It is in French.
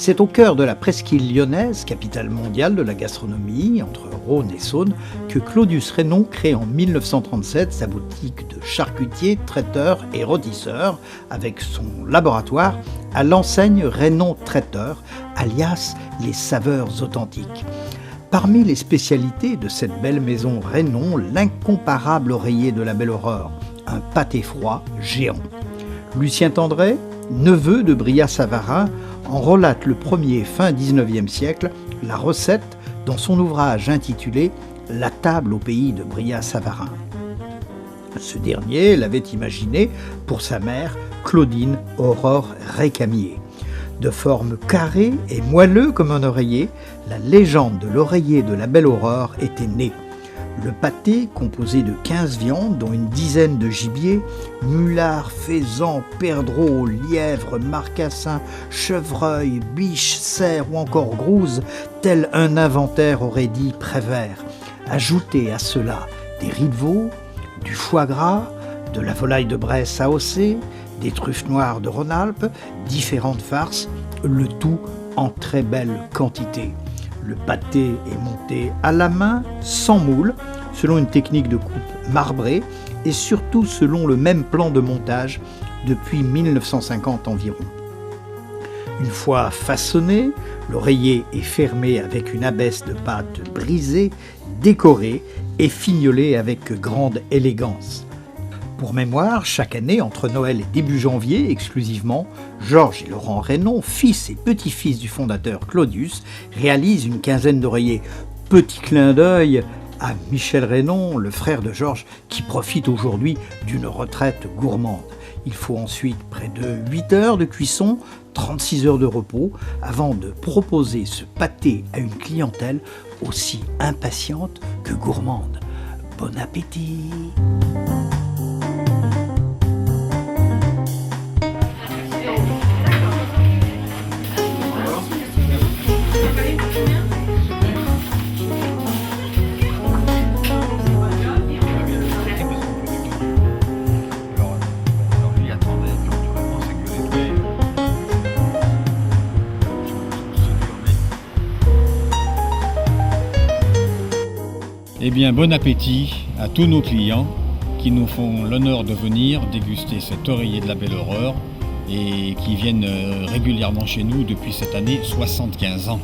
C'est au cœur de la presqu'île lyonnaise, capitale mondiale de la gastronomie, entre Rhône et Saône, que Claudius Reynon crée en 1937 sa boutique de charcutier, traiteur et rôtisseur, avec son laboratoire à l'enseigne Reynon Traiteur, alias les saveurs authentiques. Parmi les spécialités de cette belle maison Reynon, l'incomparable oreiller de la Belle Aurore, un pâté froid géant. Lucien Tendré, neveu de Brillat-Savarin, en relate le premier fin XIXe siècle la recette dans son ouvrage intitulé « La table au pays de Brillat-Savarin ». Ce dernier l'avait imaginé pour sa mère Claudine Aurore Récamier. De forme carrée et moelleux comme un oreiller, la légende de l'oreiller de la Belle Aurore était née. Le pâté, composé de 15 viandes, dont une dizaine de gibiers, mulards, faisans, perdreaux, lièvres, marcassins, chevreuils, biches, cerfs ou encore grouses, tel un inventaire aurait dit Prévert. Ajoutez à cela des riz de veau, du foie gras, de la volaille de Bresse AOC, des truffes noires de Rhône-Alpes, différentes farces, le tout en très belle quantité. Le pâté est monté à la main, sans moule, selon une technique de coupe marbrée et surtout selon le même plan de montage depuis 1950 environ. Une fois façonné, l'oreiller est fermé avec une abaisse de pâte brisée, décorée et fignolée avec grande élégance. Pour mémoire, chaque année, entre Noël et début janvier, exclusivement, Georges et Laurent Reynon, fils et petits-fils du fondateur Claudius, réalisent une quinzaine d'oreillers. Petit clin d'œil à Michel Reynon, le frère de Georges, qui profite aujourd'hui d'une retraite gourmande. Il faut ensuite près de 8 heures de cuisson, 36 heures de repos, avant de proposer ce pâté à une clientèle aussi impatiente que gourmande. Bon appétit! Eh bien, bon appétit à tous nos clients qui nous font l'honneur de venir déguster cet oreiller de la Belle Aurore et qui viennent régulièrement chez nous depuis cette année 75 ans.